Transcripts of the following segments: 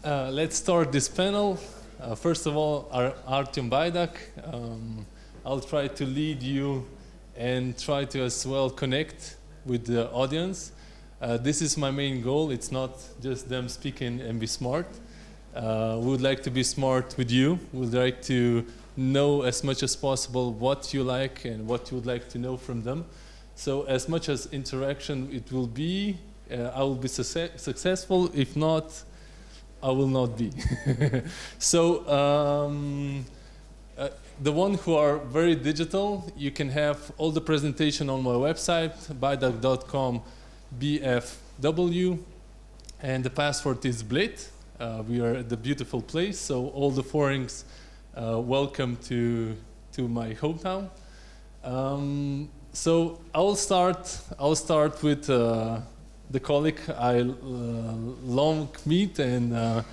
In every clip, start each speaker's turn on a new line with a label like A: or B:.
A: Let's start this panel. First of all, Artyom Baidak. I'll try to lead you and try to as well connect with the audience. This is my main goal. It's not just them speaking and be smart. We would like to be smart with you. We would like to know as much as possible what you like and what you would like to know from them. So as much as interaction it will be, I will be successful. If not, I will not be. So the one who are very digital, you can have all the presentation on my website, baidak.com BFW, and the password is Bled. We are at the beautiful place, so all the foreigners welcome to my hometown. So I'll start with the colleague I long meet, and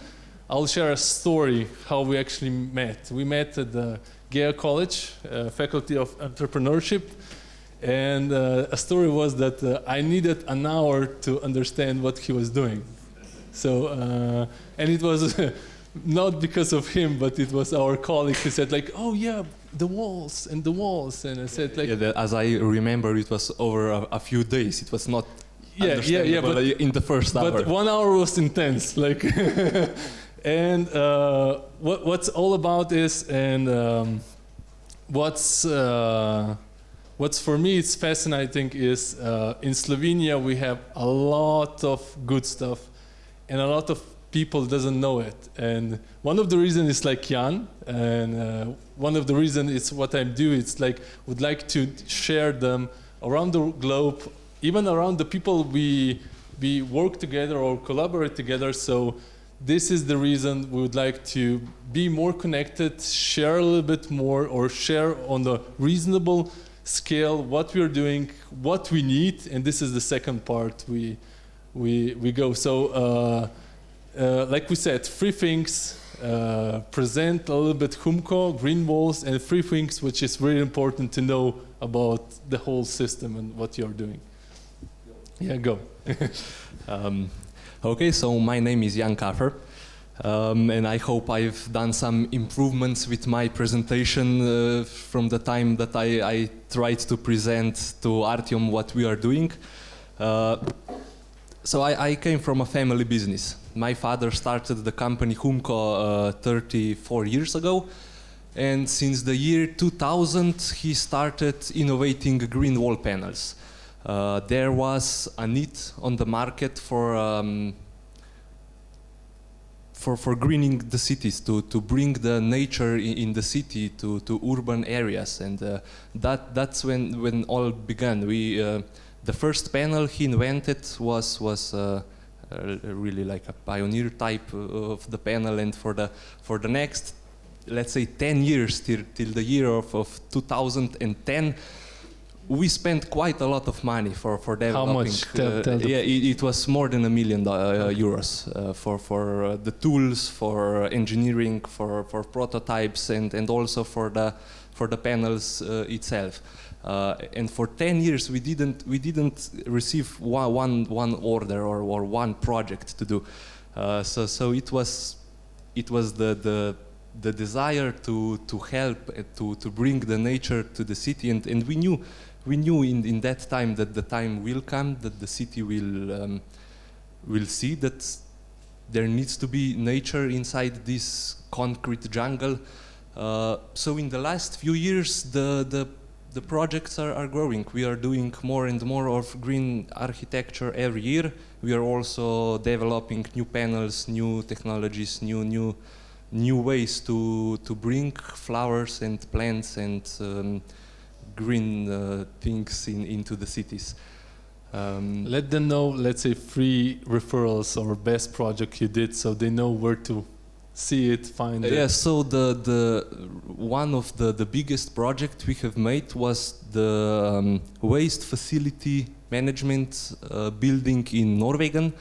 A: I'll share a story how we actually met. We met at the Gea College, Faculty of Entrepreneurship, and a story was that I needed an hour to understand what he was doing. So, and it was not because of him, but it was our colleague who said like, oh yeah, the walls, and I said like...
B: Yeah, as I remember, it was over a few days. It was not
A: but
B: in the first hour.
A: But 1 hour was intense, like... And what's all about is, and what's for me it's fascinating is in Slovenia we have a lot of good stuff, and a lot of people doesn't know it. And one of the reasons is like Jan, and one of the reasons is what I do. It's like would like to share them around the globe, even around the people we work together or collaborate together. So this is the reason we would like to be more connected, share a little bit more, or share on the reasonable scale what we are doing, what we need, and this is the second part we go. So like we said, three things, present a little bit HUMCO, green walls, and three things which is really important to know about the whole system and what you're doing. Yeah, go.
B: Okay, so my name is Jan Kaffer, and I hope I've done some improvements with my presentation from the time that I tried to present to Artyom what we are doing. So I came from a family business. My father started the company HUMCO 34 years ago, and since the year 2000 he started innovating green wall panels. There was a need on the market for greening the cities, to bring the nature in the city to urban areas, and that's when all began. The first panel he invented was really like a pioneer type of the panel, and for the next, let's say 10 years till the year of 2010. We spent quite a lot of money for developing.
A: How much?
B: It was more than €1 million for the tools, for engineering, for prototypes, and also for the panels itself. And for 10 years we didn't receive one order or one project to do. So it was the desire to help to bring the nature to the city, and we knew in that time that the time will come, that the city will see that there needs to be nature inside this concrete jungle. So in the last few years the projects are growing. We are doing more and more of green architecture every year. We are also developing new panels, new technologies, new ways to bring flowers and plants and green things into the cities.
A: Let them know, let's say, 3 referrals or best project you did, so they know where to see it, find it.
B: Yeah, so the one of the biggest project we have made was the waste facility management building in Norwegen.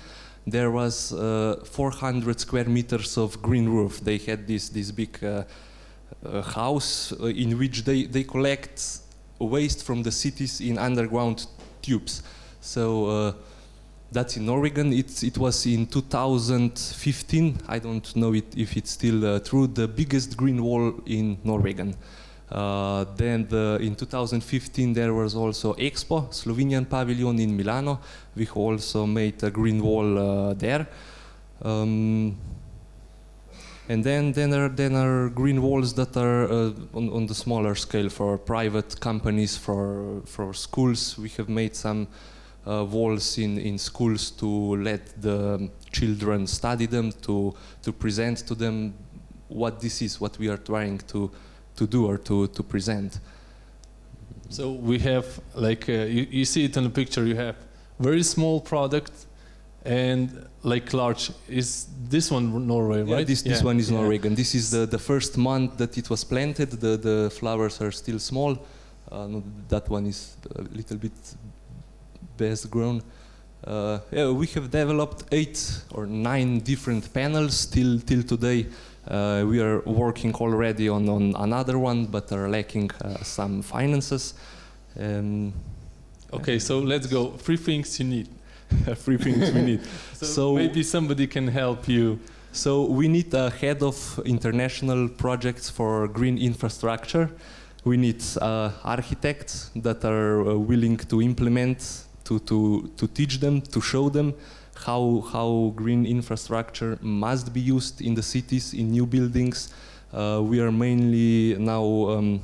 B: There was 400 square meters of green roof. They had this big house in which they collect waste from the cities in underground tubes. So That's in Norwegian. It was in 2015. I don't know if it's still true. The biggest green wall in Norwegian. Then in 2015 there was also Expo, Slovenian pavilion in Milano. We also made a green wall there. And then there are green walls that are on the smaller scale for private companies, for schools. We have made some walls in schools to let the children study them, to present to them what this is, what we are trying to do or to present.
A: So we have, like, you see it in the picture, you have very small product and like large. Is this one Norway, right?
B: This one is Norwegian. This is the first month that it was planted. The flowers are still small. That one is a little bit best grown. We have developed 8 or 9 different panels till today. We are working already on another one, but are lacking some finances.
A: Okay, so let's go. 3 things you need.
B: 3 things we need.
A: So maybe somebody can help you.
B: So we need a head of international projects for green infrastructure. We need architects that are willing to implement, to teach them, to show them how green infrastructure must be used in the cities, in new buildings. We are mainly now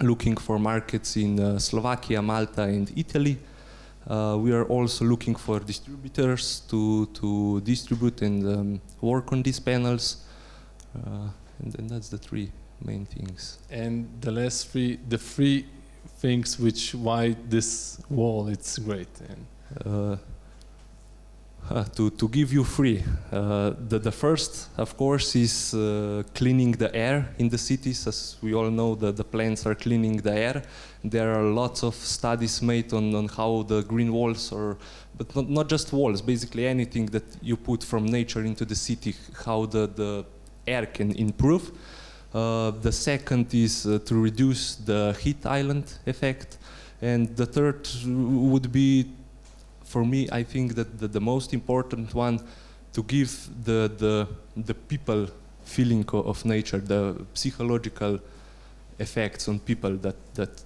B: looking for markets in Slovakia, Malta and Italy. We are also looking for distributors to distribute and work on these panels. And that's the 3 main things.
A: And the last 3, the 3 things why this wall it's great. And
B: to give you 3. The first, of course, is cleaning the air in the cities. As we all know, the plants are cleaning the air. There are lots of studies made on how the green walls, but not just walls, basically anything that you put from nature into the city, how the air can improve. The second is to reduce the heat island effect. And the third would be, for me, I think that the most important one, to give the people feeling of nature, the psychological effects on people that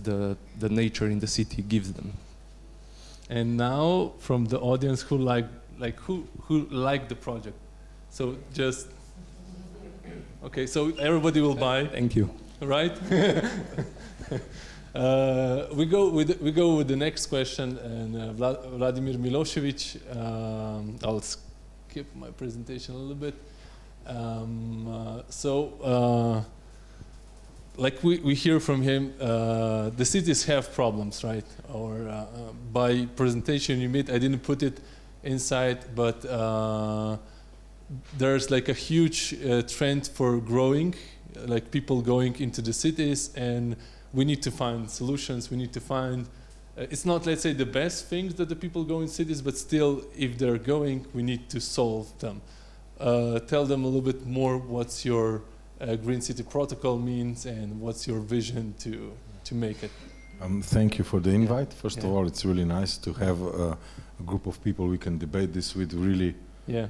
B: the nature in the city gives them.
A: And now, from the audience who who liked the project, so just okay. So everybody will buy.
B: Thank you.
A: Right. We go with the next question, and Vladimir Milosevic. I'll skip my presentation a little bit. Like we hear from him, the cities have problems, right? Or by presentation you made, I didn't put it inside, but there's like a huge trend for growing, like people going into the cities, and we need to find solutions. We need to find, it's not, let's say, the best things that the people go in cities, but still, if they're going, we need to solve them. Tell them a little bit more what's your Green City Protocol means and what's your vision to make it.
C: Thank you for the invite. First of all, it's really nice to have a group of people we can debate this with really,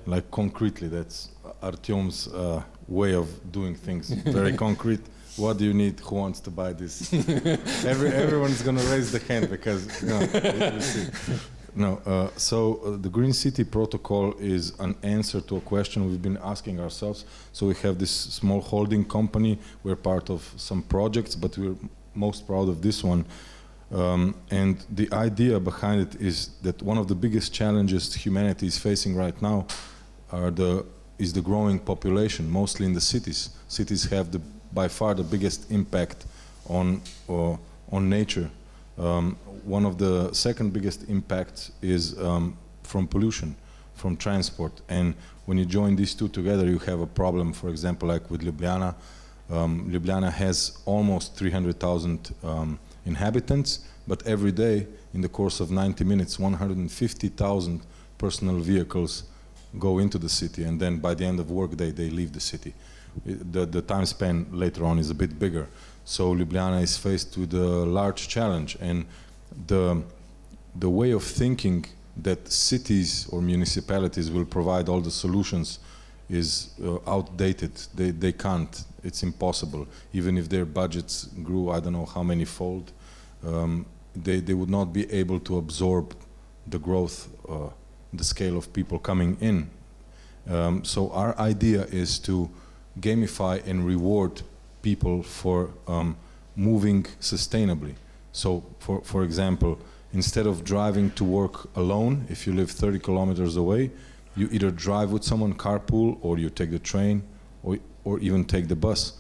C: like concretely. That's Artyom's way of doing things, very concrete. What do you need? Who wants to buy this? Everyone's going to raise the hand because, we'll see. So the Green City Protocol is an answer to a question we've been asking ourselves. So we have this small holding company. We're part of some projects, but we're most proud of this one. And the idea behind it is that one of the biggest challenges humanity is facing right now is the growing population, mostly in the cities. Cities have by far the biggest impact on nature. One of the second biggest impacts is from pollution, from transport. And when you join these two together, you have a problem, for example, like with Ljubljana. Ljubljana has almost 300,000 inhabitants, but every day, in the course of 90 minutes, 150,000 personal vehicles go into the city, and then by the end of workday, they leave the city. The time span later on is a bit bigger. So Ljubljana is faced with a large challenge, and the way of thinking that cities or municipalities will provide all the solutions is outdated. They can't. It's impossible. Even if their budgets grew, I don't know how many fold, they would not be able to absorb the growth, the scale of people coming in. So our idea is to gamify and reward people for moving sustainably. So for example, instead of driving to work alone, if you live 30 kilometers away, you either drive with someone, carpool, or you take the train, or even take the bus.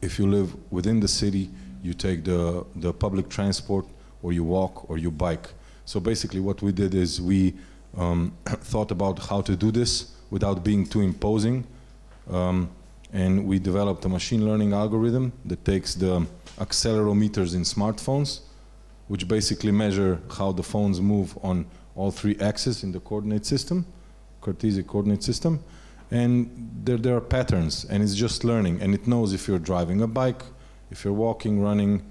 C: If you live within the city, you take the public transport, or you walk, or you bike. So basically what we did is we thought about how to do this without being too imposing. And we developed a machine learning algorithm that takes the accelerometers in smartphones, which basically measure how the phones move on all three axes in the coordinate system, Cartesian coordinate system. And there are patterns, and it's just learning. And it knows if you're driving a bike, if you're walking, running,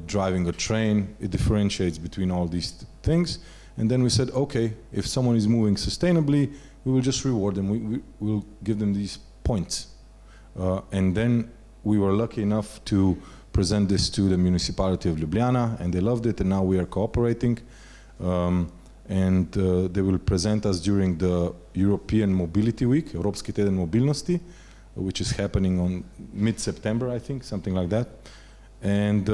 C: driving a train. It differentiates between all these things. And then we said, okay, if someone is moving sustainably, we will just reward them. We will give them these points. And then we were lucky enough to present this to the municipality of Ljubljana, and they loved it, and now we are cooperating. And they will present us during the European Mobility Week, Evropski teden mobilnosti, which is happening on mid-September, I think, something like that. And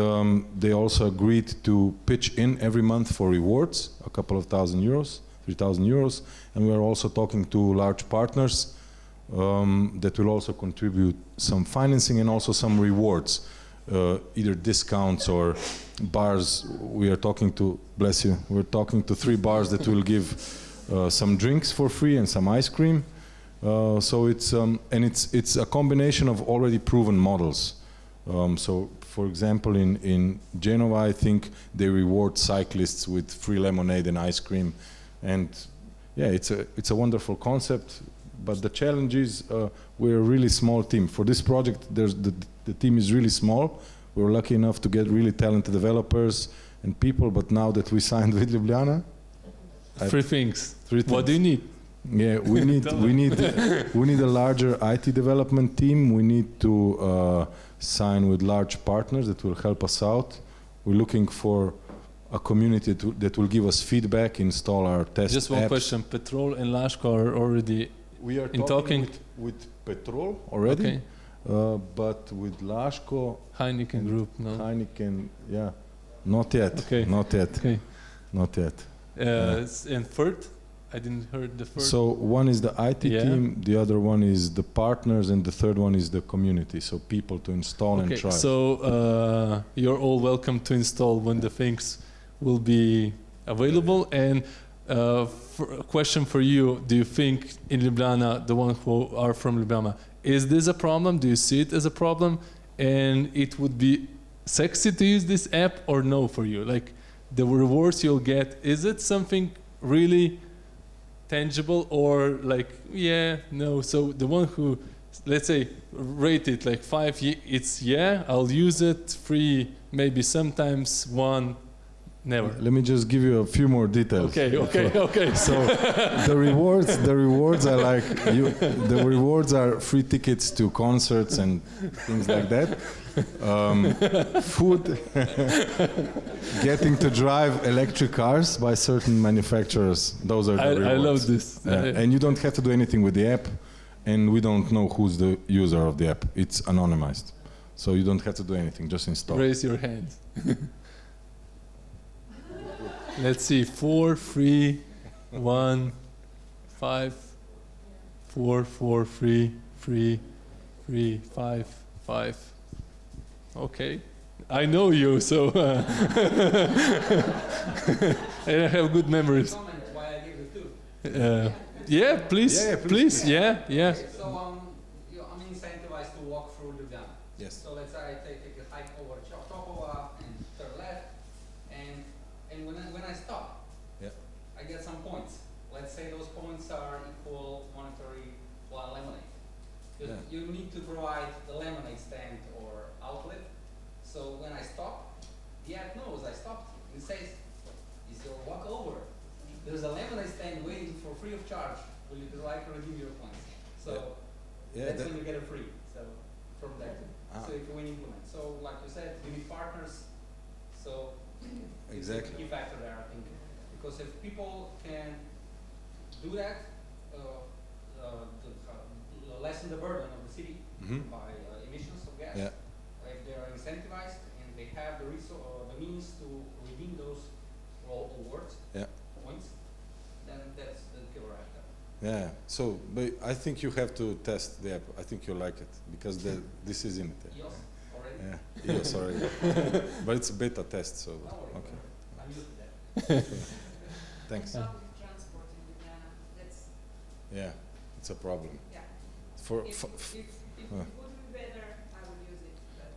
C: they also agreed to pitch in every month for rewards, a couple of €1,000, 3,000 euros. And we are also talking to large partners that will also contribute some financing and also some rewards, either discounts or bars. We are talking to, bless you, we're talking to 3 bars that will give some drinks for free and some ice cream. So it's it's a combination of already proven models. So for example, in Genova, I think they reward cyclists with free lemonade and ice cream. And yeah, it's a wonderful concept. But the challenge is we're a really small team. For this project, the team is really small. We were lucky enough to get really talented developers and people, but now that we signed with Ljubljana,
A: Three things.
C: What do you need? Yeah, we need a larger IT development team. We need to sign with large partners that will help us out. We're looking for a community that will give us feedback, install our test
A: Just one
C: apps.
A: question. Petrol and Lashko are already
C: We are
A: in talking
C: with Petrol already,
A: okay.
C: But with Lashko,
A: Heineken Group, no?
C: Heineken, yeah, not yet.
A: Okay.
C: Not yet.
A: Okay.
C: Not yet.
A: And third, I didn't heard the first.
C: So one is the IT team, the other one is the partners, and the third one is the community. So people to install and try.
A: So you're all welcome to install when the things will be available. And a question for you: do you think in Ljubljana, the ones who are from Ljubljana, is this a problem? Do you see it as a problem? And it would be sexy to use this app or no for you? Like the rewards you'll get, is it something really tangible or like, yeah, no? So the one who, let's say, rate it like 5, it's yeah, I'll use it, 3, maybe sometimes, 1, never.
C: Let me just give you a few more details.
A: Okay.
C: So the rewards are like the rewards are free tickets to concerts and things like that. Food, getting to drive electric cars by certain manufacturers. Those are the rewards.
A: I love this.
C: And you don't have to do anything with the app, and we don't know who's the user of the app. It's anonymized, so you don't have to do anything. Just install.
A: Raise your hand. Let's see, 4, 3, 1, 5, 4, 4, 3, 3, 3, 5, 5. Okay, I know you, so and I have good memories.
D: Comment why I give you 2.
A: Yeah, please, please, yeah.
D: So I'm incentivized to walk through Ljubljana.
C: Yes.
D: So let's say I take a hike over Chopova and turn left, and when I stop, I get some points. Let's say those points are equal monetary lemonade. You need to provide the lemonade stand or outlet. So when I stop, the app knows I stopped. It says, "Is your walk over?" there's a lemonade stand waiting for free of charge. Will you like to redeem your points? So that's when you get it free. So from there. So if you win implement. So like you said, you need partners. So
C: exactly.
D: It's a key factor there, I think. Because if people can do that, lessen the burden of the city by emissions of gas.
C: Yeah.
D: If they are incentivized and they have the means to redeem those awards, points, then that's the killer app.
C: Yeah. So, but I think you have to test the app. I think you like it because this is in it.
D: EOS already?
C: Yeah, EOS already. But it's a beta test, so okay.
D: I'm used to that.
C: Thanks.
E: Public transport in Ljubljana, that's
C: Yeah, it's a problem.
E: yeah.
C: For
E: If it would be better, I would use it, but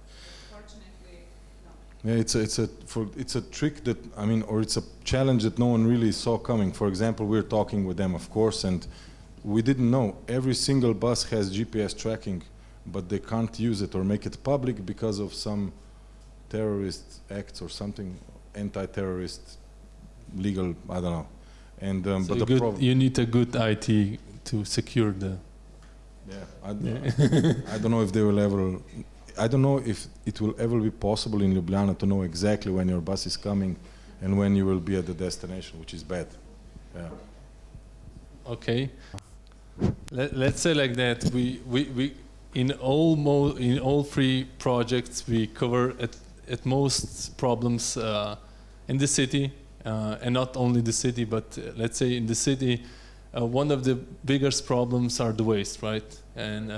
E: fortunately, no.
C: Yeah, it's a trick that or it's a challenge that no one really saw coming. For example, we're talking with them, of course, and we didn't know every single bus has GPS tracking, but they can't use it or make it public because of some terrorist acts or something, anti-terrorist, legal, I don't know. And
A: So
C: but the problem,
A: you need a good IT to secure the.
C: I don't know if they will ever. I don't know if it will ever be possible in Ljubljana to know exactly when your bus is coming and when you will be at the destination, which is bad. Yeah.
A: Okay. Let's say like that. We in all three projects we cover at most problems in the city, and not only the city, but let's say in the city, one of the biggest problems are the waste, right? And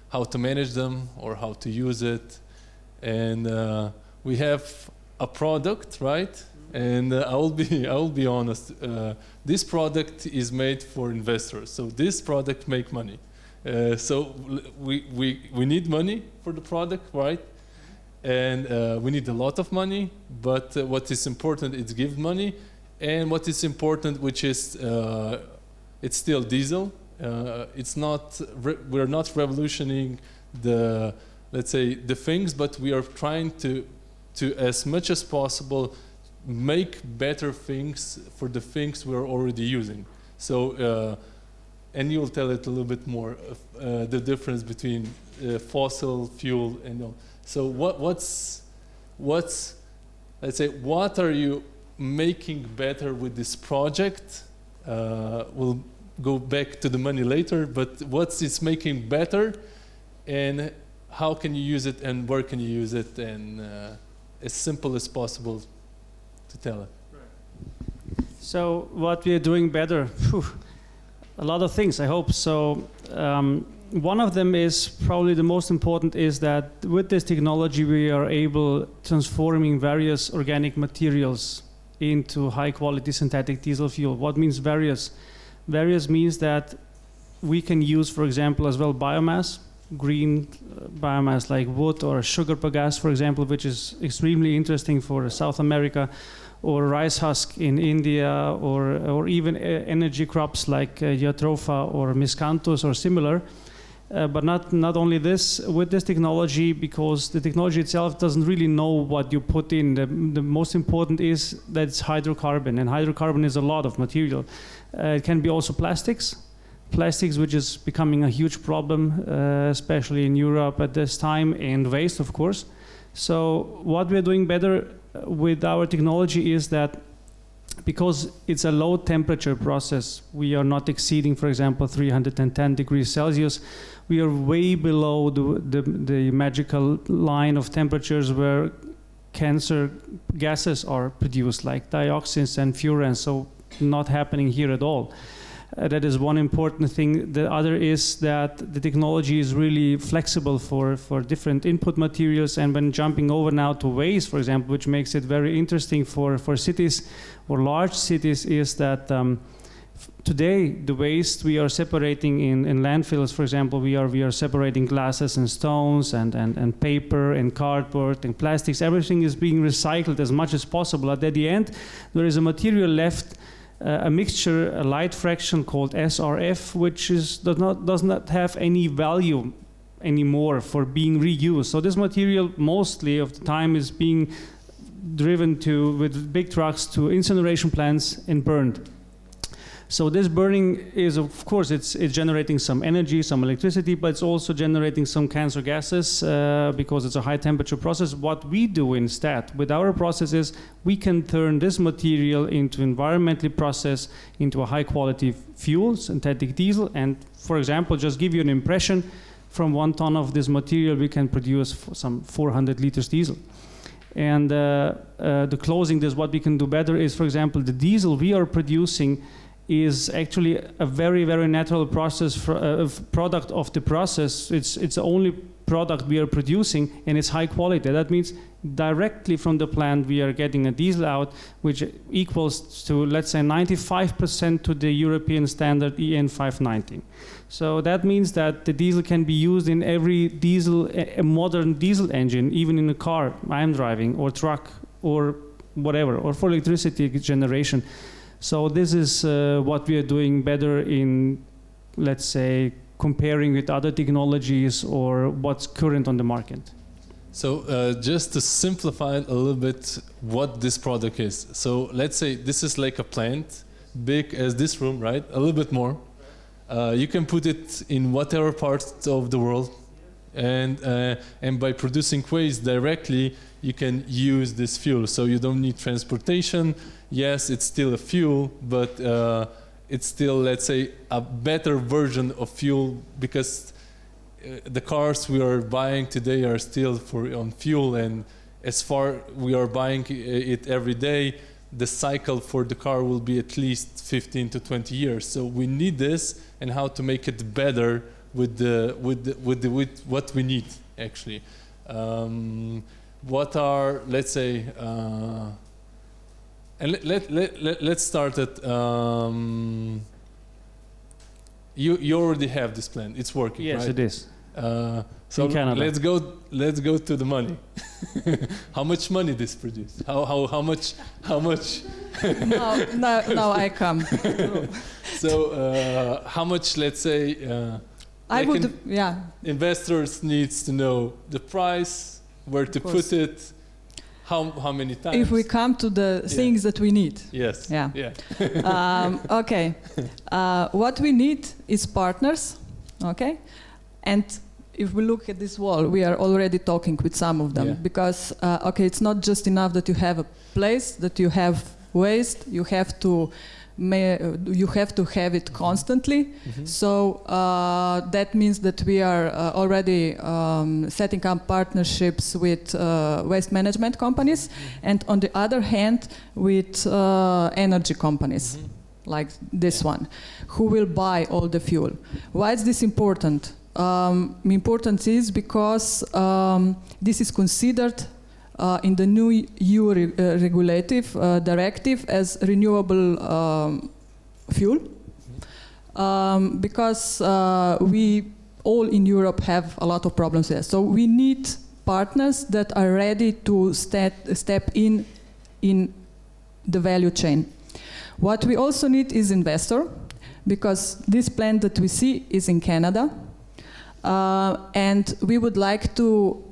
A: how to manage them or how to use it. And we have a product, right? And I will be honest. This product is made for investors, so this product make money. So we need money for the product, right? And we need a lot of money. But what is important is give money, and what is important, which is it's still diesel. It's not. We're not revolutioning the, let's say, the things, but we are trying to as much as possible make better things for the things we're already using. So, and you'll tell it a little bit more the difference between fossil fuel and all. So what's let's say, what are you making better with this project? We'll go back to the money later, but what's it's making better, and how can you use it, and where can you use it, and as simple as possible to tell it.
F: So what we are doing better, a lot of things, I hope. So one of them is probably the most important, is that with this technology we are able transforming various organic materials into high quality synthetic diesel fuel. What means various? Various means that we can use, for example, as well biomass, green biomass like wood or sugar bagasse, for example, which is extremely interesting for South America, or rice husk in India, or even energy crops like jatropha or miscanthus or similar. But not only this, with this technology, because the technology itself doesn't really know what you put in. The most important is that it's hydrocarbon, and hydrocarbon is a lot of material. It can be also plastics, which is becoming a huge problem, especially in Europe at this time, and waste, of course. So what we're doing better with our technology is that, because it's a low temperature process, we are not exceeding, for example, 310 degrees Celsius. We are way below the magical line of temperatures where cancer gases are produced, like dioxins and furans, so not happening here at all. That is one important thing. The other is that the technology is really flexible for different input materials, and when jumping over now to waste, for example, which makes it very interesting for cities or large cities, is that today the waste we are separating in landfills, for example, we are separating glasses and stones and paper and cardboard and plastics. Everything is being recycled as much as possible. At the end, there is a material left, a mixture, a light fraction called SRF, which does not have any value anymore for being reused. So this material mostly of the time is being driven with big trucks to incineration plants and burned. So this burning is, of course, it's generating some energy, some electricity, but it's also generating some cancer gases because it's a high temperature process. What we do instead with our process is we can turn this material into environmentally processed into a high quality fuel, synthetic diesel, and for example, just give you an impression, from 1 ton of this material we can produce some 400 liters diesel. And the closing this, what we can do better is, for example, the diesel we are producing is actually a very, very natural process product of the process. It's the only product we are producing, and it's high quality. That means directly from the plant we are getting a diesel out, which equals to, let's say, 95% to the European standard EN 590. So that means that the diesel can be used in every diesel, a modern diesel engine, even in a car I'm driving, or truck, or whatever, or for electricity generation. So this is what we are doing better in, let's say, comparing with other technologies or what's current on the market.
A: So just to simplify it a little bit what this product is. So let's say this is like a plant, big as this room, right? A little bit more. You can put it in whatever part of the world. And by producing waste directly, you can use this fuel. So you don't need transportation. Yes, it's still a fuel, but it's still, let's say, a better version of fuel, because the cars we are buying today are still on fuel, and as far we are buying it every day, the cycle for the car will be at least 15 to 20 years. So we need this, and how to make it better with what we need actually. What are, let's say, and let's start at. You already have this plan. It's working.
F: Yes,
A: right?
F: it is.
A: So
F: in Canada.
A: Let's go to the money. How much money this produced? How much?
G: Now I come.
A: So how much? Let's say. Investors needs to know the price, where to put it, how many times.
G: If we come to the things that we need.
A: Yes.
G: Yeah.
A: Yeah.
G: Okay. What we need is partners. Okay. And if we look at this wall, we are already talking with some of them, because it's not just enough that you have a place, that you have waste. You have to have it constantly. Mm-hmm. So that means that we are already setting up partnerships with waste management companies, and on the other hand with energy companies, like this one, who will buy all the fuel. Why is this important? Important is because this is considered in the new EU regulative directive as renewable fuel, because we all in Europe have a lot of problems there. So we need partners that are ready to step in the value chain. What we also need is investor, because this plant that we see is in Canada, and we would like to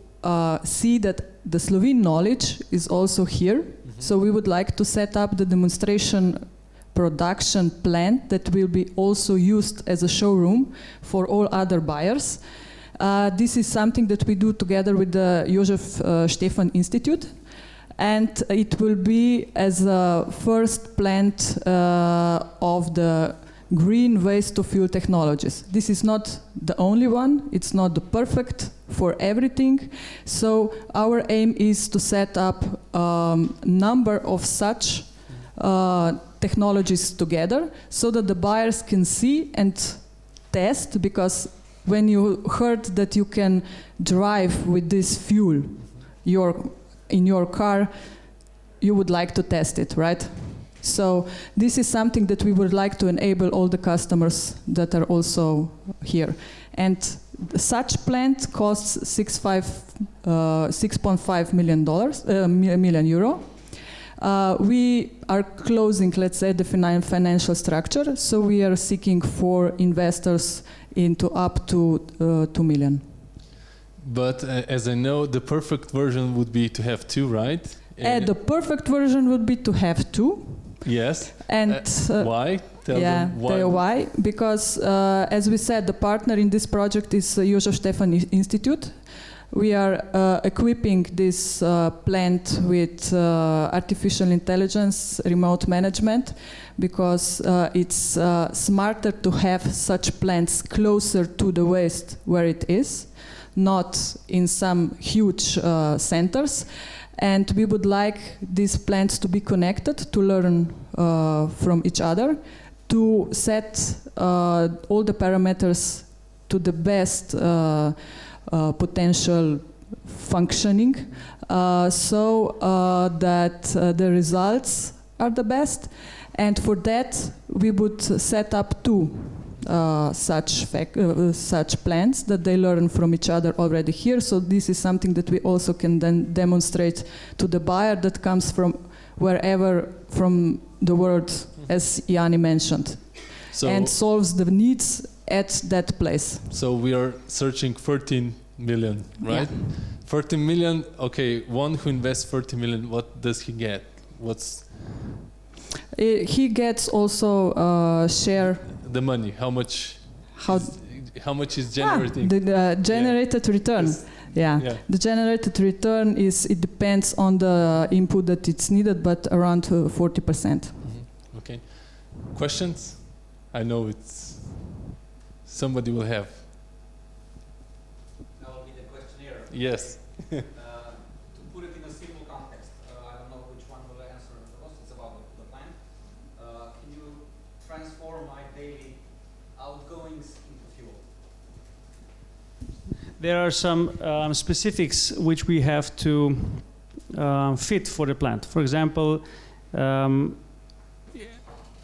G: see that the Slovene knowledge is also here. Mm-hmm. So we would like to set up the demonstration production plant that will be also used as a showroom for all other buyers. This is something that we do together with the Josef Stefan Institute, and it will be as a first plant of the green waste to fuel technologies. This is not the only one, it's not the perfect for everything. So our aim is to set up number of such technologies together, so that the buyers can see and test, because when you heard that you can drive with this fuel in your car, you would like to test it, right? So this is something that we would like to enable all the customers that are also here. And such plant costs $6.5 million euro. We are closing, let's say, the financial structure. So we are seeking for investors into up to 2 million.
A: But as I know, the perfect version would be to have two, right?
G: The perfect version would be to have two.
A: Yes.
G: And
A: why? Tell them
G: why. Because, as we said, the partner in this project is Josef Stefan Institute. We are equipping this plant with artificial intelligence, remote management, because it's smarter to have such plants closer to the waste where it is, not in some huge centers. And we would like these plants to be connected, to learn from each other, to set all the parameters to the best potential functioning, so that the results are the best. And for that, we would set up two such plants that they learn from each other already here. So this is something that we also can then demonstrate to the buyer that comes from wherever from the world, as Yanni mentioned, and solves the needs at that place.
A: So we are searching 13 million, right?
G: Yeah.
A: 13 million, okay, one who invests 30 million, what does he get?
G: He gets also share.
A: The money, how much is generating?
G: The generated return.
A: Yes.
G: Yeah. The generated return it depends on the input that it's needed, but around 40%.
A: Okay. Questions? I know it's somebody will have.
D: That will be the questionnaire.
A: Yes.
D: To put it in a simple context, I don't know which one will answer the most. It's about the plan. Can you transform my daily outgoings into fuel?
F: There are some specifics which we have to fit for the plant. For example,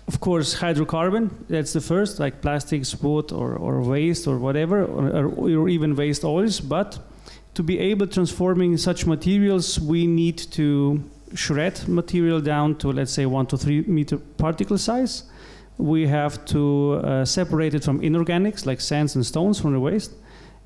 F: of course, hydrocarbon, that's the first, like plastics, wood, or waste, or whatever, or even waste oils. But to be able transforming such materials, we need to shred material down to, let's say, 1 to 3 meter particle size. We have to separate it from inorganics, like sands and stones from the waste.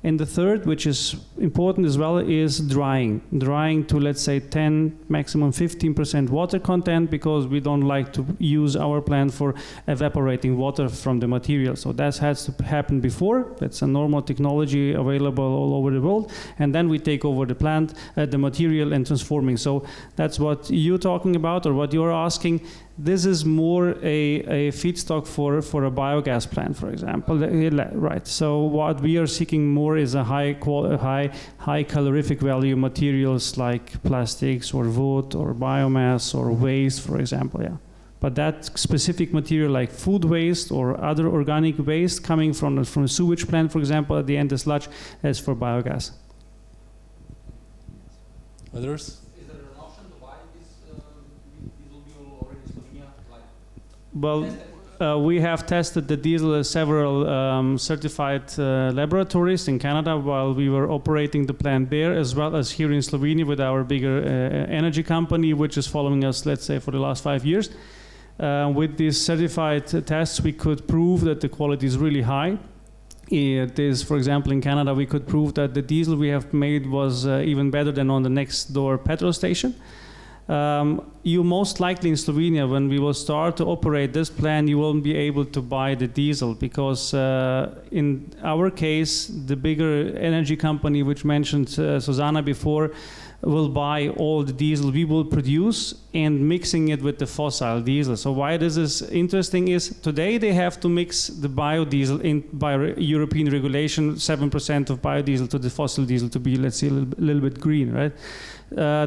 F: And the third, which is important as well, is drying. Drying to, let's say, 10, maximum 15% water content, because we don't like to use our plant for evaporating water from the material. So that has to happen before. That's a normal technology available all over the world. And then we take over the plant, the material, and transforming. So that's what you're talking about, or what you're asking. This is more a feedstock for a biogas plant, for example, right? So what we are seeking more is a high calorific value materials like plastics or wood or biomass or waste, for example, yeah. But that specific material like food waste or other organic waste coming from a sewage plant, for example, at the end, the sludge, is for biogas.
A: Others?
F: Well, we have tested the diesel at several certified laboratories in Canada while we were operating the plant there, as well as here in Slovenia with our bigger energy company, which is following us, let's say, for the last 5 years. With these certified tests, we could prove that the quality is really high. It is, for example, in Canada, we could prove that the diesel we have made was even better than on the next door petrol station. You most likely in Slovenia, when we will start to operate this plant, you won't be able to buy the diesel, because in our case, the bigger energy company, which mentioned Susanna before, will buy all the diesel we will produce and mixing it with the fossil diesel. So why this is interesting is today they have to mix the biodiesel in by European regulation, 7% of biodiesel to the fossil diesel to be, let's say, a little bit green, right?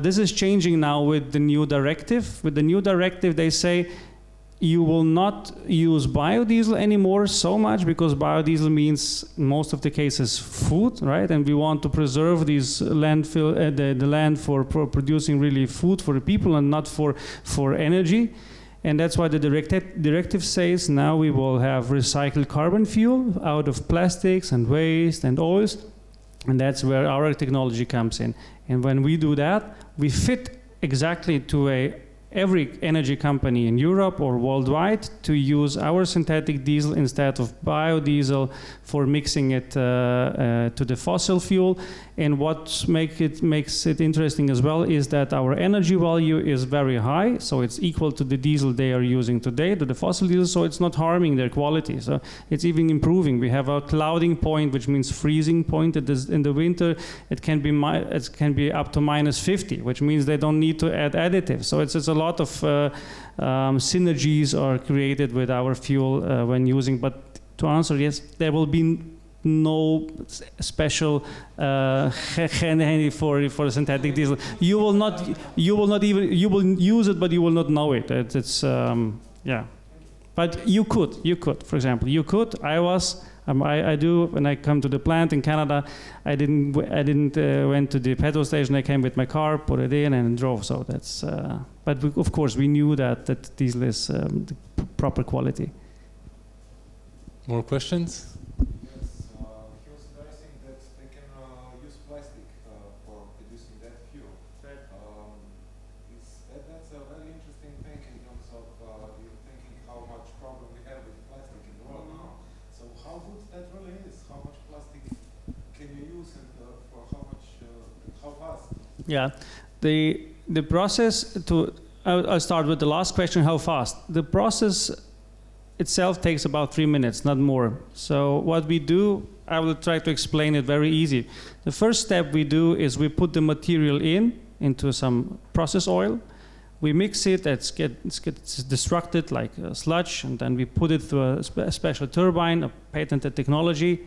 F: This is changing now with the new directive. With the new directive, they say you will not use biodiesel anymore so much, because biodiesel means most of the cases food, right? And we want to preserve these landfill, the land for producing really food for the people and not for energy. And that's why the directive says now we will have recycled carbon fuel out of plastics and waste and oils. And that's where our technology comes in. And when we do that, we fit exactly to a every energy company in Europe or worldwide to use our synthetic diesel instead of biodiesel for mixing it to the fossil fuel. And what makes it interesting as well is that our energy value is very high, so it's equal to the diesel they are using today, to the fossil diesel, so it's not harming their quality. So it's even improving. We have a clouding point, which means freezing point in the winter. It can be up to -50, which means they don't need to add additives. So it's a lot of synergies are created with our fuel when using. But to answer, yes, there will be no special handy for synthetic diesel. You will use it, but you will not know it. Yeah. But you could, for example, I do when I come to the plant in Canada. I didn't went to the petrol station. I came with my car, put it in, and drove. So that's. But of course, we knew that diesel is the proper quality.
A: More questions?
H: Yes, he was addressing that they can use plastic for producing that fuel. That's a very interesting thing in terms of you thinking how much problem we have with plastic in the world now. So how good that really is? How much plastic can you use and for how much, how fast?
F: Yeah, the process I'll start with the last question, how fast? The process itself takes about 3 minutes, not more. So what we do, I will try to explain it very easy. The first step we do is we put the material into some process oil. We mix it, it gets destructed like a sludge, and then we put it through a special turbine, a patented technology.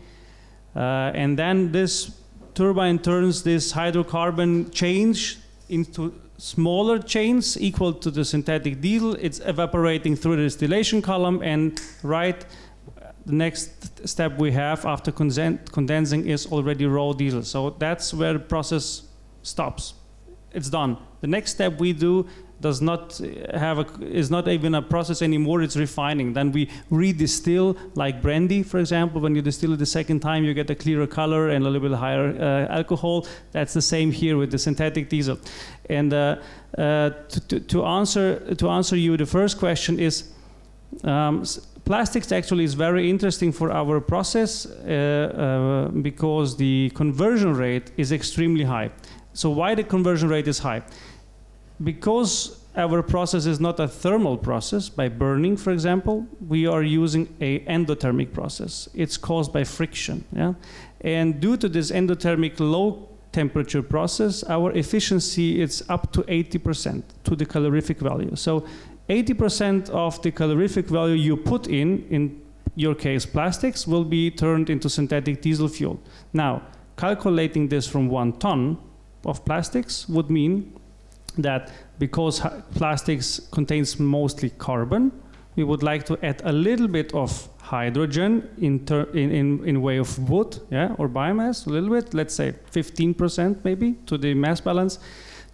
F: And then this turbine turns this hydrocarbon change into smaller chains equal to the synthetic diesel. It's evaporating through the distillation column, and the next step we have after condensing is already raw diesel. So that's where the process stops. It's done. The next step we do is not even a process anymore, it's refining. Then we redistill, like brandy, for example. When you distill it the second time, you get a clearer color and a little bit higher alcohol. That's the same here with the synthetic diesel. And to answer you, the first question is, plastics actually is very interesting for our process because the conversion rate is extremely high. So why the conversion rate is high? Because our process is not a thermal process by burning, for example, we are using an endothermic process. It's caused by friction. Yeah? And due to this endothermic low temperature process, our efficiency is up to 80% to the calorific value. So 80% of the calorific value you put in your case plastics, will be turned into synthetic diesel fuel. Now, calculating this from 1 ton of plastics would mean that because plastics contains mostly carbon, we would like to add a little bit of hydrogen in way of wood, yeah, or biomass, a little bit, let's say 15% maybe to the mass balance,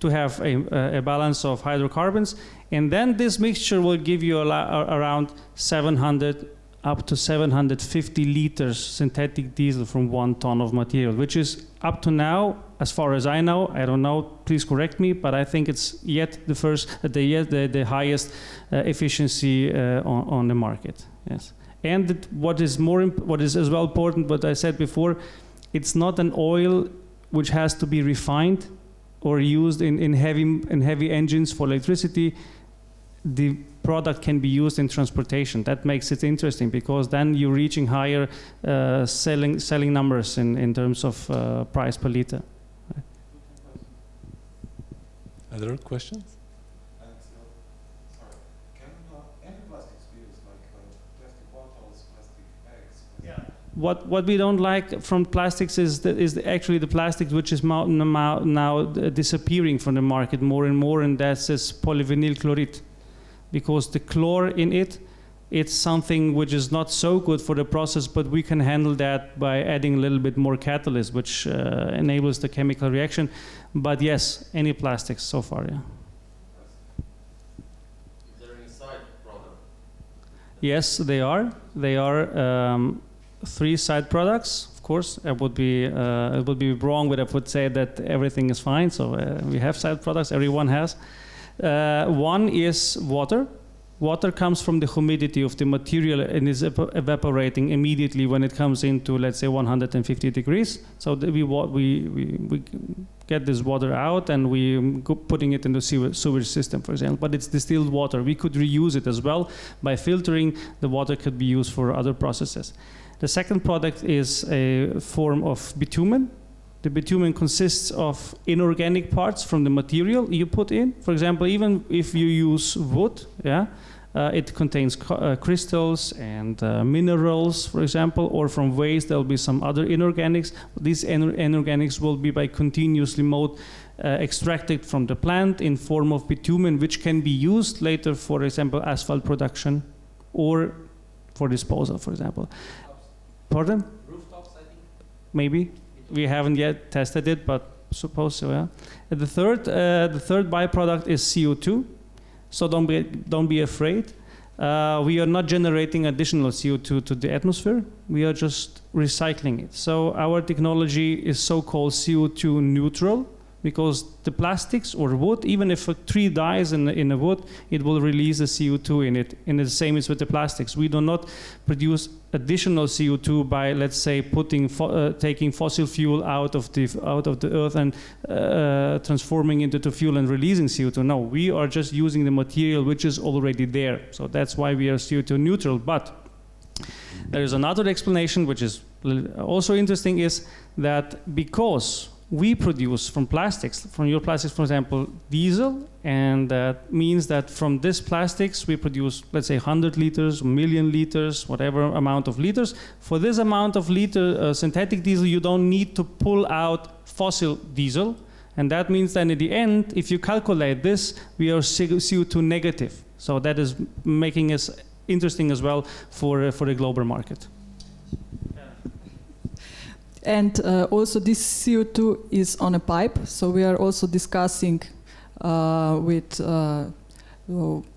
F: to have a balance of hydrocarbons. And then this mixture will give you around 700 up to 750 liters synthetic diesel from 1 ton of material, which is up to now, as far as I know, I don't know, please correct me, but I think it's yet the highest efficiency on the market. Yes, and what is as well important, what I said before, it's not an oil which has to be refined or used in heavy engines for electricity. The product can be used in transportation. That makes it interesting because then you're reaching higher selling numbers in terms of price per liter. Right.
A: Other questions?
H: And sorry, can any plastics be used, like plastic bottles, plastic bags?
F: Yeah. What we don't like from plastics is actually the plastic which is now disappearing from the market more and more, and that's this polyvinyl chloride. Because the chlor in it's something which is not so good for the process, but we can handle that by adding a little bit more catalyst, which enables the chemical reaction. But yes, any plastics so far, yeah.
I: Is there any side product?
F: Yes, they are. They are 3 side products. Of course, it would be wrong, but I would say that everything is fine. So we have side products. Everyone has. One is water. Water comes from the humidity of the material and is evaporating immediately when it comes into, let's say, 150 degrees. So we get this water out and we putting it in the sewage system, for example. But it's distilled water. We could reuse it as well. By filtering, the water could be used for other processes. The second product is a form of bitumen. The bitumen consists of inorganic parts from the material you put in. For example, even if you use wood, it contains crystals and minerals, for example, or from waste there will be some other inorganics. These inorganics will be by continuously extracted from the plant in form of bitumen, which can be used later, for example, asphalt production or for disposal, for example. Pardon?
D: Rooftops, I think.
F: Maybe. We haven't yet tested it, but suppose so, yeah. The third byproduct is CO2. So don't be afraid. We are not generating additional CO2 to the atmosphere. We are just recycling it. So our technology is so-called CO2 neutral, because the plastics or wood, even if a tree dies in a wood, it will release the CO2 in it. And the same is with the plastics. We do not produce additional CO2 by, let's say, taking fossil fuel out of the earth and transforming it into fuel and releasing CO2. No, we are just using the material which is already there. So that's why we are CO2 neutral. But there is another explanation which is also interesting, is that because we produce from your plastics, for example, diesel, and that means that from this plastics we produce, let's say, 100 liters, 1 million liters, whatever amount of liters. For this amount of synthetic diesel, you don't need to pull out fossil diesel, and that means that in the end, if you calculate this, we are CO2 negative. So that is making us interesting as well for the global market.
G: And also this CO2 is on a pipe, so we are also discussing with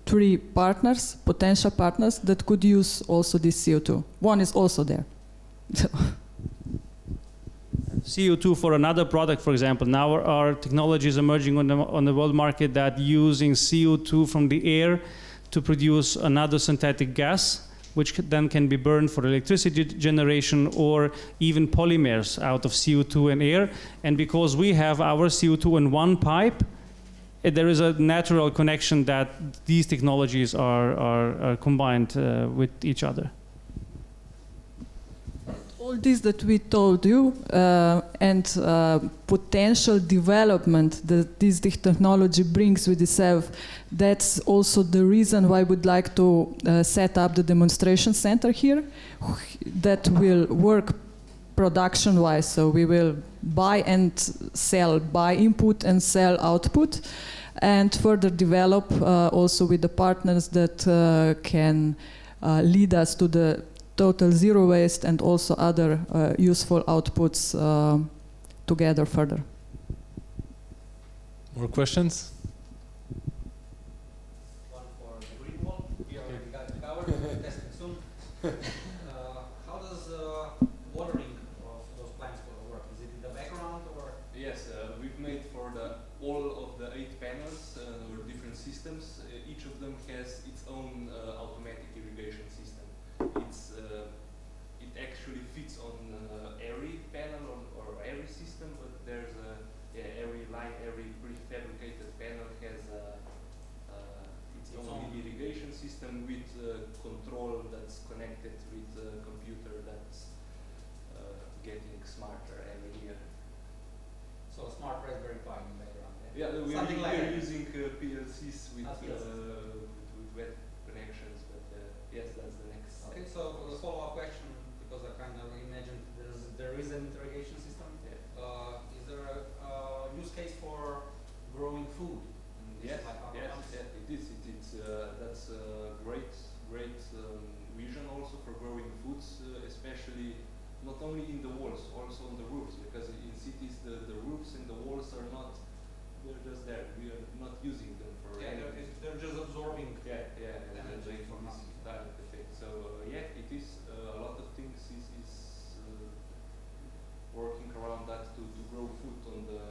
G: 3 partners, potential partners, that could use also this CO2. One is also there.
F: CO2 for another product, for example. Now our technology is emerging on the world market that using CO2 from the air to produce another synthetic gas, which then can be burned for electricity generation, or even polymers out of CO2 and air. And because we have our CO2 in one pipe, there is a natural connection that these technologies are combined with each other.
G: All this that we told you and potential development that this technology brings with itself, that's also the reason why we would like to set up the demonstration center here that will work production-wise. So we will buy and sell, buy input and sell output, and further develop also with the partners that can lead us to the total zero waste and also other useful outputs together further.
A: More questions?
D: One for the green wall. We already got it covered. Testing soon. How does watering of those plants work? Is it in the background or?
B: Yes, we've made for all of the 8 panels or different systems. Each of them has its own automatic irrigation system. It actually fits on every panel or every system, but there's every line, every prefabricated panel has its own irrigation system with control that's connected with a computer that's getting smarter every year.
D: So a smart Raspberry Pi in the background.
B: Yeah, we're using PLCs with web connections, but yes, that's the next.
D: Okay, so the follow-up question, because I kind of imagined there is an irrigation system.
B: Yeah.
D: Is there a use case for growing food?
B: Yes, it is. That's a great vision also for growing foods, especially not only in the walls, also on the roofs, because in cities the roofs and the walls are not, they're just there. We are not using them for anything.
D: They're just absorbing
B: energy from this direct effect. So it is a lot of things is working around that to grow food on the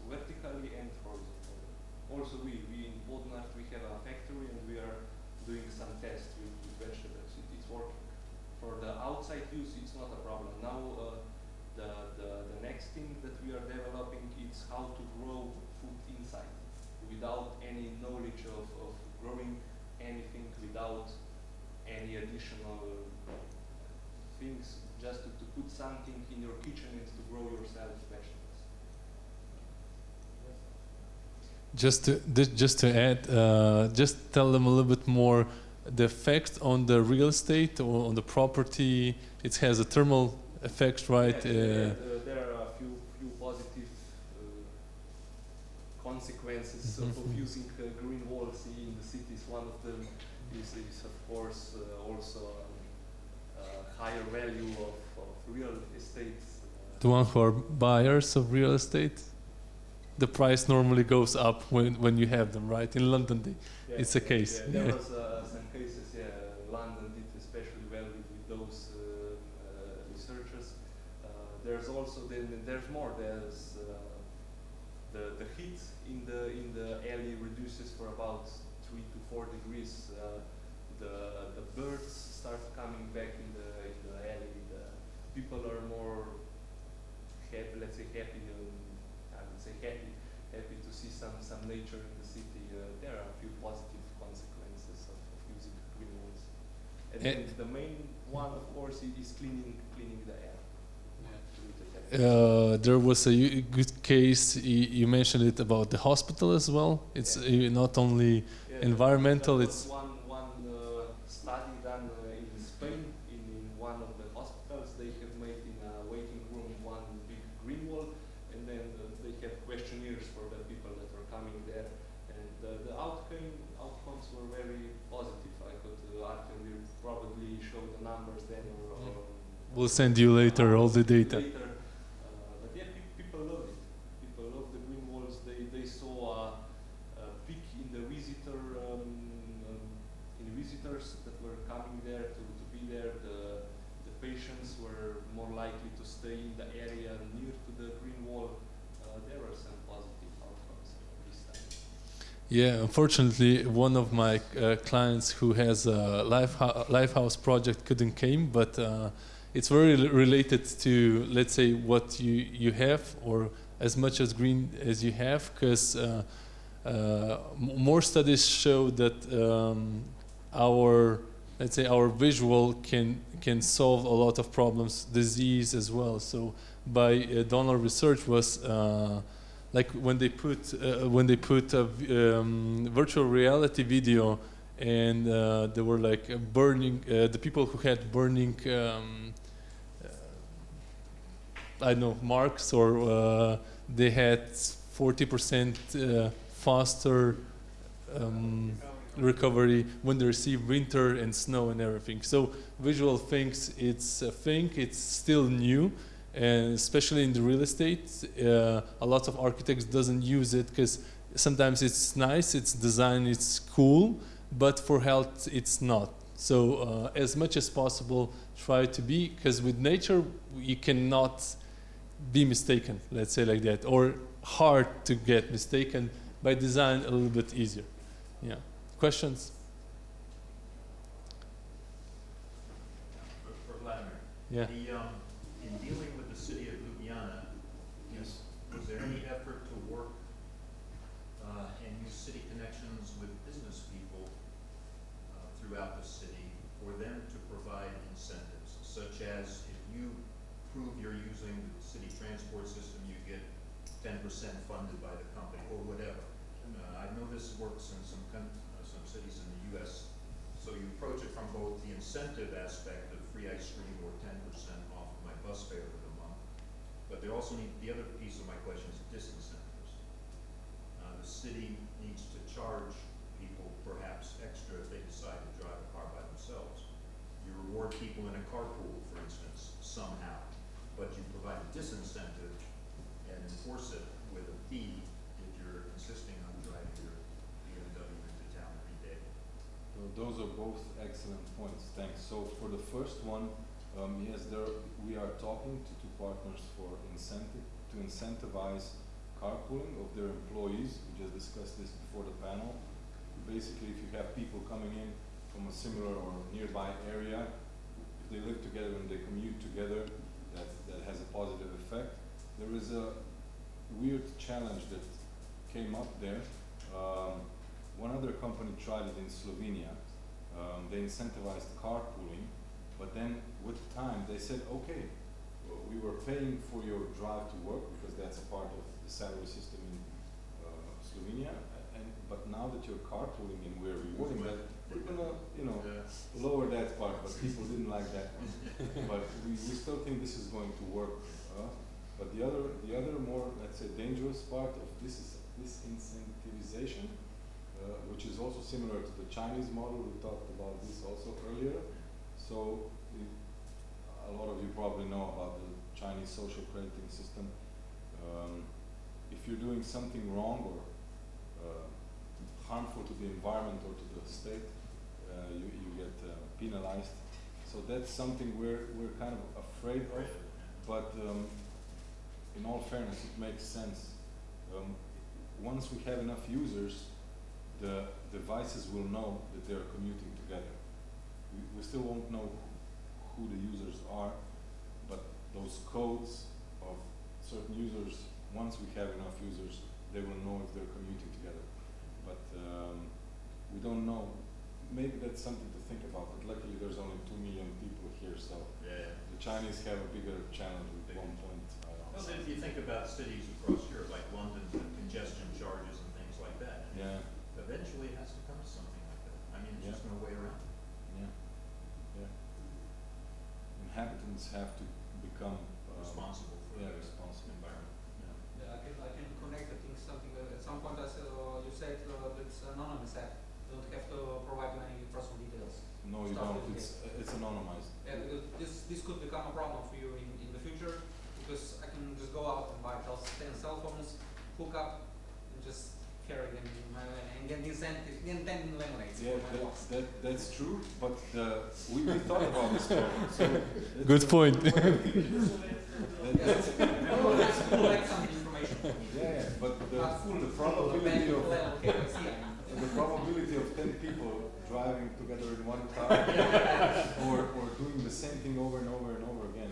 B: vertically and horizontally. Also we in both it's how to grow food inside without any knowledge of growing anything, without any additional things, just to put something in your kitchen and to grow yourself vegetables.
A: Just to add, just tell them a little bit more the effect on the real estate or on the property. It has a thermal effect, right?
B: Yeah, there are a few positive consequences of using green walls in the cities. One of them is of course also higher value of real estate.
A: The one who are buyers of real estate, the price normally goes up when you have them, right? In London, it's a case.
B: Yeah, there was some cases. Yeah, London did especially well with those researchers. There's also there's more. There's the heat in the alley reduces for about 3 to 4 degrees. The birds start coming back in the alley. The people are more happy. Let's say happy. I would say happy to see some nature in the city. There are a few positive consequences of using green walls. And then the main one, of course, is cleaning the air.
A: There was a good case, you mentioned it about the hospital as well. It's not only environmental, it's...
B: One study done in Spain, in one of the hospitals. They have made in a waiting room one big green wall, and then they have questionnaires for the people that were coming there. And the outcomes were very positive. I could actually probably show the numbers then.
A: We'll send you later all the data.
B: But yeah, people loved it. People loved the green walls. They saw a peak in the visitors that were coming there to be there. The patients were more likely to stay in the area near to the green wall. There were some positive outcomes this time.
A: Yeah, unfortunately, one of my clients who has a Lifehouse project couldn't came, but it's very related to, let's say, what you have, or as much as green as you have, because more studies show that our visual can solve a lot of problems, disease as well. So by Donald research was like when they put a virtual reality video, and they were like burning the people who had burning I don't know, marks, or they had 40% faster recovery when they receive winter and snow and everything. So visual things, it's a thing, it's still new, and especially in the real estate, a lot of architects doesn't use it because sometimes it's nice, it's design, it's cool, but for health it's not. So as much as possible, try to be, because with nature you cannot be mistaken, let's say like that, or hard to get mistaken. By design, a little bit easier. Yeah. Questions?
J: For Vladimir.
A: Yeah.
J: In dealing with the city of Ljubljana, was there any effort to work and use city connections with business people throughout the city for them to provide incentives, such as if you prove you're using the city transport system, you get 10% funded by the company, or whatever. I know this works in some cities in the U.S. So you approach it from both the incentive aspect of free ice cream or 10% off of my bus fare for the month, but they also need, the other piece of my question is disincentives. The city needs to charge people perhaps extra if they decide to drive a car by themselves. You reward people in a carpool, for instance, somehow, but you provide a disincentive and enforce it with a fee if you're insisting on driving your BMW into town every day.
C: Well, those are both excellent points. Thanks. So for the first one, yes, we are talking to two partners to incentivize carpooling of their employees. We just discussed this before the panel. Basically, if you have people coming in from a similar or nearby area, if they live together and they commute together, that has a positive effect. There is a weird challenge that came up there. One other company tried it in Slovenia. They incentivized carpooling, but then with time they said, okay, we were paying for your drive to work because that's a part of the salary system in Slovenia. But now that you're carpooling and we're rewarding that, we're gonna, lower that part. But people didn't like that one. But we still think this is going to work. But the other more, let's say, dangerous part of this is this incentivization, which is also similar to the Chinese model. We talked about this also earlier. So a lot of you probably know about the Chinese social crediting system. If you're doing something wrong or harmful to the environment or to the state, you get penalized. So that's something we're kind of afraid of. But in all fairness, it makes sense. Once we have enough users, the devices will know that they're commuting together. We still won't know who the users are, but those codes of certain users, once we have enough users, they will know if they're commuting together. But we don't know. Maybe that's something to think about, but luckily there's only 2 million people here, so the Chinese have a bigger challenge with 1 point.
J: Well, if you think about cities across Europe, like London, with congestion charges and things like that, eventually it has to come to something like that. I mean, it's just no way around it.
C: Inhabitants have to become
J: responsible for the
C: responsible
J: environment.
D: I can connect the things. Something at some point you said it's anonymous app. You don't have to provide you any personal details.
C: No, you don't. It's anonymized.
D: Yeah, because this could become a problem for you in the future, because I can just go out and buy 10 cell phones, hook up, and just carry them in my and get the incentive, get 10 lemonades.
C: Yeah, that's true, but we thought about this problem. So
A: good point.
D: Collect some information.
C: But the probability of 10 people driving together in one car or doing the same thing over and over and over again,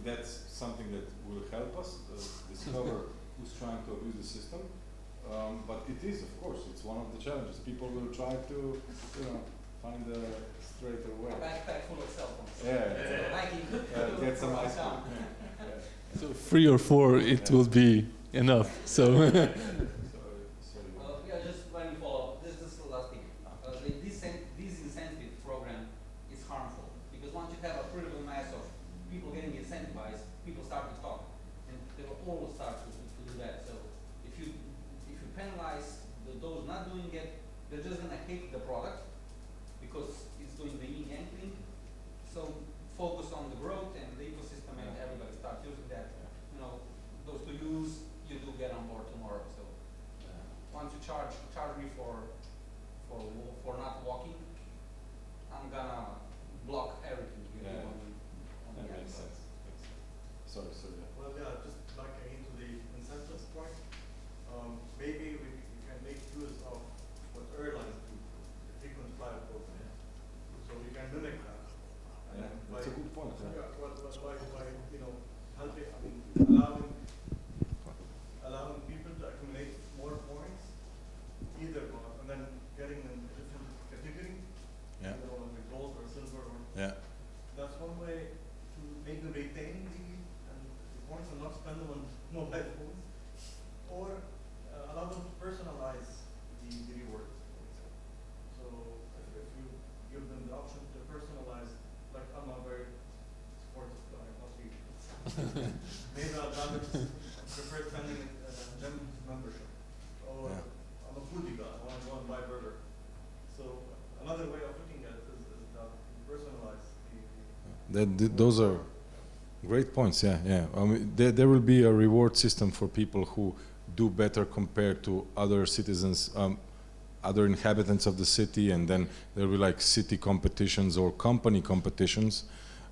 C: that's something that will help us discover who's trying to abuse the system. But it is, of course, it's one of the challenges. People will try to, find a straighter way.
D: A backpack full of cell phones.
C: Get some ice cream.
A: So 3 or 4, it will be enough. So.
D: Just let me follow up. This is the last thing. This incentive program is harmful because once you have a critical mass of people getting incentivized, people start to talk, and they will all start to do that. So if you penalize those not doing it, they're just gonna hate the product because it's doing the yin yang thing. So focus on the growth and the ecosystem, and everybody start using that. Those to use, you do get on board tomorrow. So once you charge me for not walking, I'm gonna block everything you do on the
C: That makes
D: outside.
C: sense. Sorry.
I: Well, just like into the incentives point, maybe we can make use of what airlines do, the frequent flyer program. So we can mimic that.
C: That's a good point.
I: By helping, allowing people to accumulate more points, either one, and then getting them in a different category, like gold or silver. That's one way to maybe retain the points and not spend them on mobile phones, or allow them to personalize the rewards. So if you give them the option to personalize, like I'm a very sports guy, not you. Maybe I'd rather prefer spending a gym membership, or I'm a foodie guy, I want to go and buy a burger. So another way of looking at it is that personalize
C: Those are great points. There will be a reward system for people who do better compared to other citizens, other inhabitants of the city, and then there will be like city competitions or company competitions.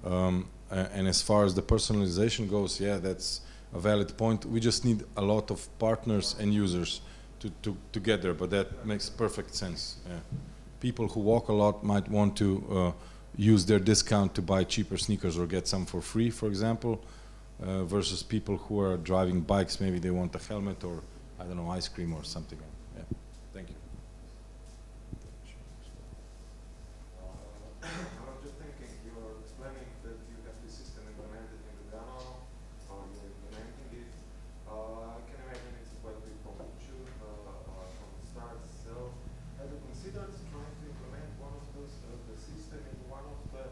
C: And as far as the personalization goes, that's a valid point. We just need a lot of partners and users to get there, but that makes perfect sense. People who walk a lot might want to use their discount to buy cheaper sneakers or get some for free, for example. versus people who are driving bikes. Maybe they want a helmet or, I don't know, ice cream or something. Yeah. Thank you.
H: I was just thinking, you're explaining that you have this system implemented in Ljubljana, or you're implementing it. I can imagine it's quite big from the start. So, have you considered trying to implement one of those, the system in one of the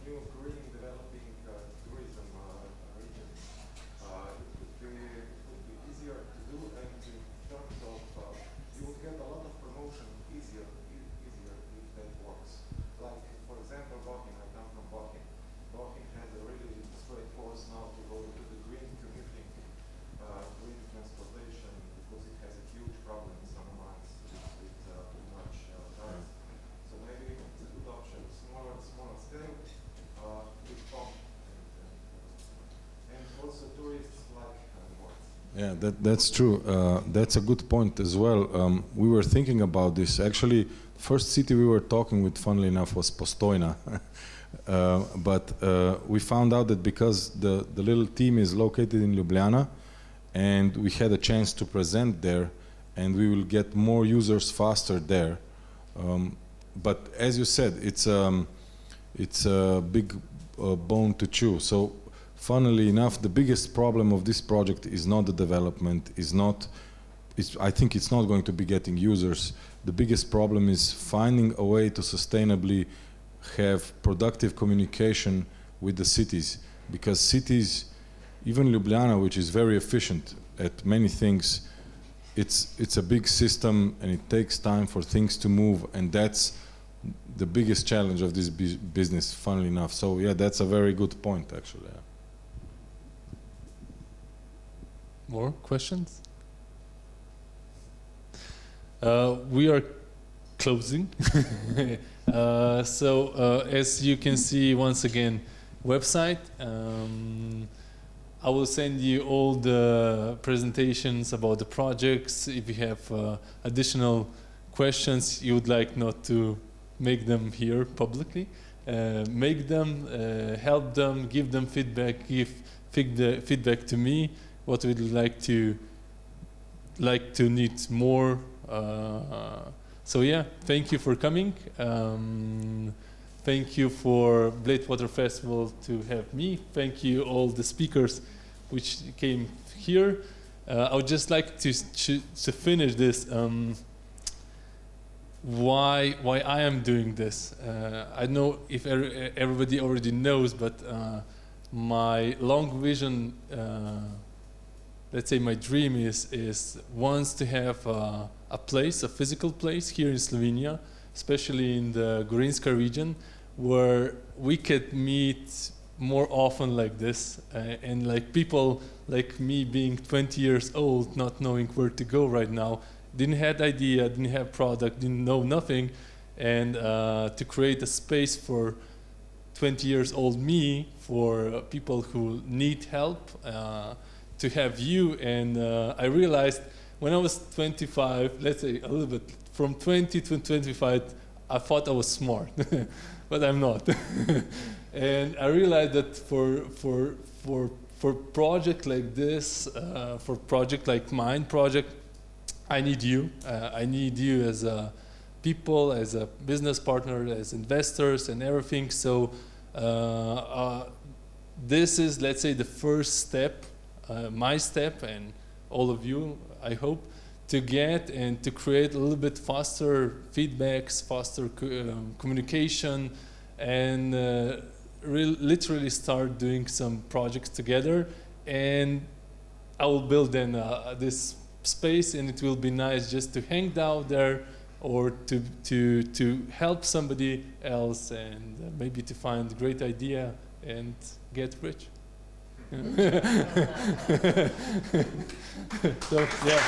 H: new green developing tourism regions? It would be easier to do, and in terms of, you would get a lot of promotion easier if that works. Like, for example, Bochum, I come from Bochum. Bochum has a really straight course now to go to the green commuting, green transportation, because it has a huge problem in some months with too much cars. So maybe it's a good option, smaller scale, big pump, and also tourists like more.
C: Yeah, that's true. That's a good point as well. We were thinking about this. Actually, first city we were talking with, funnily enough, was Postojna. But we found out that because the little team is located in Ljubljana, and we had a chance to present there, and we will get more users faster there. But as you said, it's a big bone to chew. So, funnily enough, the biggest problem of this project is not the development, I think it's not going to be getting users. The biggest problem is finding a way to sustainably have productive communication with the cities. Because cities, even Ljubljana, which is very efficient at many things, it's a big system and it takes time for things to move, and that's the biggest challenge of this business, funnily enough. So yeah, that's a very good point, actually. Yeah.
A: More questions? We are closing. So as you can see, once again, website. I will send you all the presentations about the projects. If you have additional questions you would like not to make them here publicly, make them, help them, give them feedback, give feedback to me. What we'd like to need more. So yeah, thank you for coming. Thank you for Bled Water Festival to have me. Thank you all the speakers which came here. I would just like to finish this. Why I am doing this? I know if everybody already knows, but my long vision. Let's say my dream is once to have a place, a physical place here in Slovenia, especially in the Gorinska region, where we could meet more often like this, and like people like me being 20 years old, not knowing where to go right now, didn't have idea, didn't have product, didn't know nothing, and to create a space for 20 years old me, for people who need help, to have you. And I realized when I was 25, let's say a little bit, from 20 to 25, I thought I was smart, but I'm not. And I realized that for project like this, for project like mine project, I need you. I need you as a people, as a business partner, as investors and everything. So this is, let's say, the first step, my step, and all of you, I hope, to get and to create a little bit faster feedbacks, faster communication, and literally start doing some projects together. And I will build then this space, and it will be nice just to hang out there, or to help somebody else, and maybe to find a great idea and get rich. So, yeah.